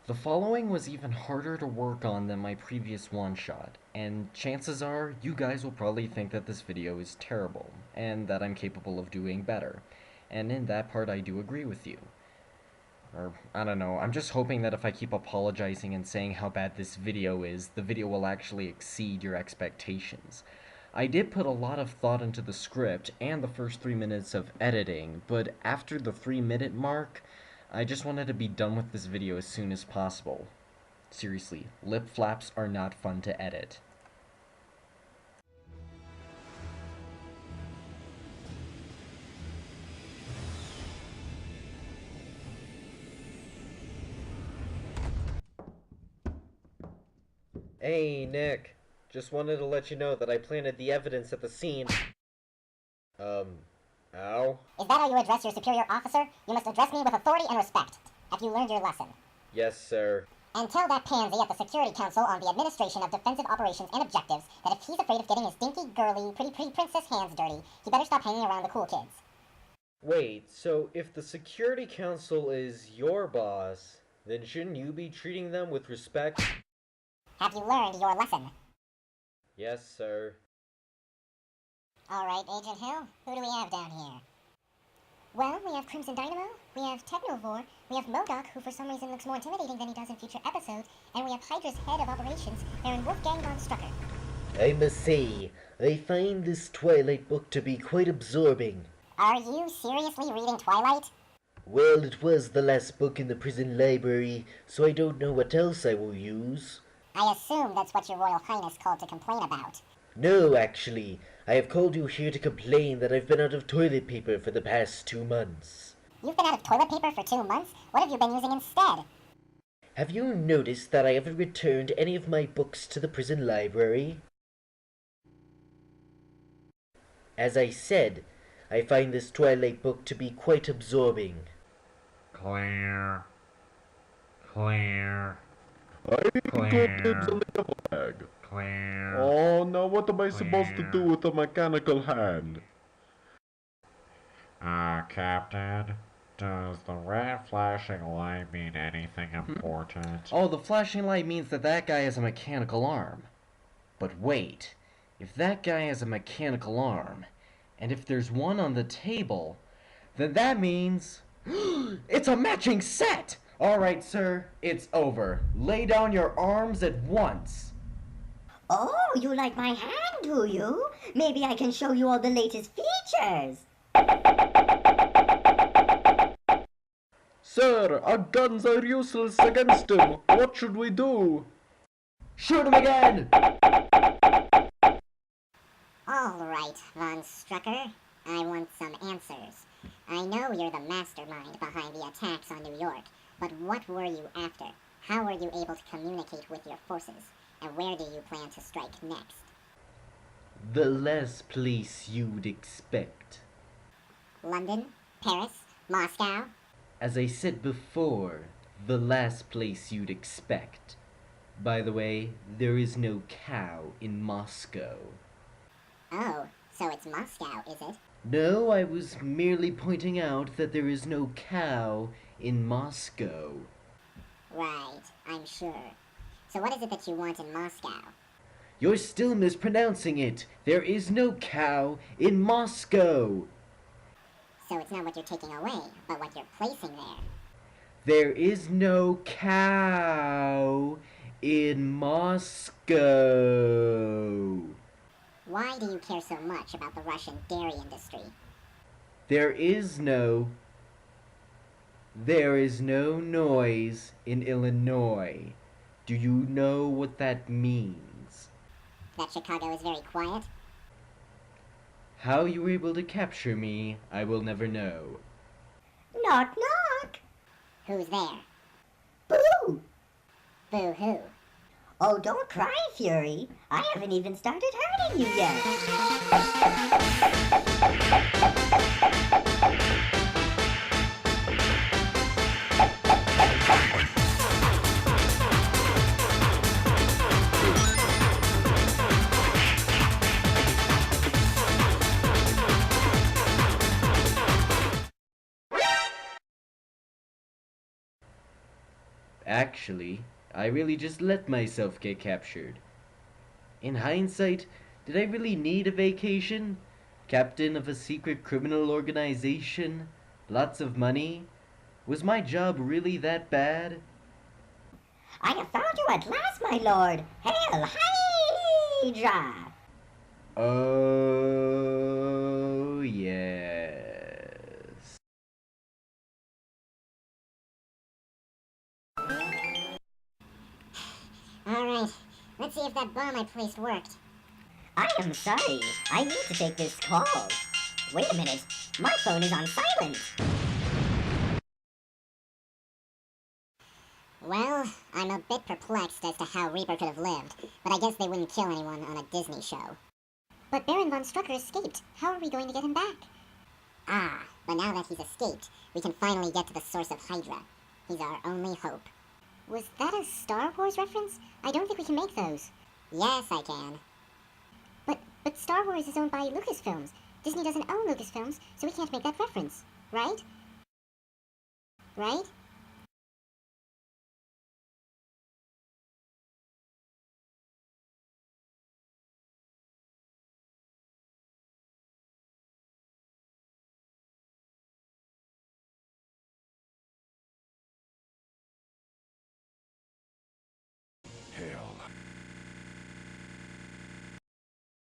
The following was even harder to work on than my previous one-shot, and chances are you guys will probably think that this video is terrible, and that I'm capable of doing better. And in that part I do agree with you. Or, I don't know, I'm just hoping that if I keep apologizing and saying how bad this video is, the video will actually exceed your expectations. I did put a lot of thought into the script and the first 3 minutes of editing, but after the 3-minute mark, I just wanted to be done with this video as soon as possible. Seriously, lip flaps are not fun to edit. Hey, Nick. Just wanted to let you know that I planted the evidence at the scene. Ow? Is that how you address your superior officer? You must address me with authority and respect. Have you learned your lesson? Yes, sir. And tell that pansy at the Security Council on the Administration of Defensive Operations and Objectives that if he's afraid of getting his dinky, girly, pretty princess hands dirty, he better stop hanging around the cool kids. Wait, so if the Security Council is your boss, then shouldn't you be treating them with respect? Have you learned your lesson? Yes, sir. Alright, Agent Hill, who do we have down here? Well, we have Crimson Dynamo, we have Technovore, we have MODOK, who for some reason looks more intimidating than he does in future episodes, and we have Hydra's head of operations, Baron Wolfgang von Strucker. I must say, I find this Twilight book to be quite absorbing. Are you seriously reading Twilight? Well, it was the last book in the prison library, so I don't know what else I will use. I assume that's what your Royal Highness called to complain about. No, actually, I have called you here to complain that I've been out of toilet paper for the past 2 months. You've been out of toilet paper for 2 months? What have you been using instead? Have you noticed that I haven't returned any of my books to the prison library? As I said, I find this Twilight book to be quite absorbing. Clear. Clear. I got dibs on the flag. Clear. Oh, now what am I supposed to do with a mechanical hand? Captain, does the red flashing light mean anything important? Oh, the flashing light means that that guy has a mechanical arm. But wait, if that guy has a mechanical arm, and if there's one on the table, then that means it's a matching set! Alright, sir, it's over. Lay down your arms at once. Oh, you like my hand, do you? Maybe I can show you all the latest features. Sir, our guns are useless against him. What should we do? Shoot him again! Alright, Von Strucker. I want some answers. I know you're the mastermind behind the attacks on New York, but what were you after? How were you able to communicate with your forces? And where do you plan to strike next? The last place you'd expect. London? Paris? Moscow? As I said before, the last place you'd expect. By the way, there is no cow in Moscow. Oh, so it's Moscow, is it? No, I was merely pointing out that there is no cow in Moscow. Right, I'm sure. So what is it that you want in Moscow? You're still mispronouncing it. There is no cow in Moscow. So it's not what you're taking away, but what you're placing there. There is no cow in Moscow. Why do you care so much about the Russian dairy industry? There is no noise in Illinois. Do you know what that means? That Chicago is very quiet? How you were able to capture me, I will never know. Knock, knock. Who's there? Boo! Boo-hoo. Oh, don't cry, Fury. I haven't even started hurting you yet. Actually, I really just let myself get captured. In hindsight, did I really need a vacation? Captain of a secret criminal organization? Lots of money? Was my job really that bad? I have found you at last, my lord. Hail Hydra! Oh, yes. Alright, let's see if that bomb I placed worked. I am sorry. I need to take this call. Wait a minute. My phone is on silent. Well, I'm a bit perplexed as to how Reaper could have lived, but I guess they wouldn't kill anyone on a Disney show. But Baron von Strucker escaped. How are we going to get him back? Ah, but now that he's escaped, we can finally get to the source of Hydra. He's our only hope. Was that a Star Wars reference? I don't think we can make those. Yes, I can. But Star Wars is owned by Lucasfilms. Disney doesn't own Lucasfilms, so we can't make that reference, right? Right?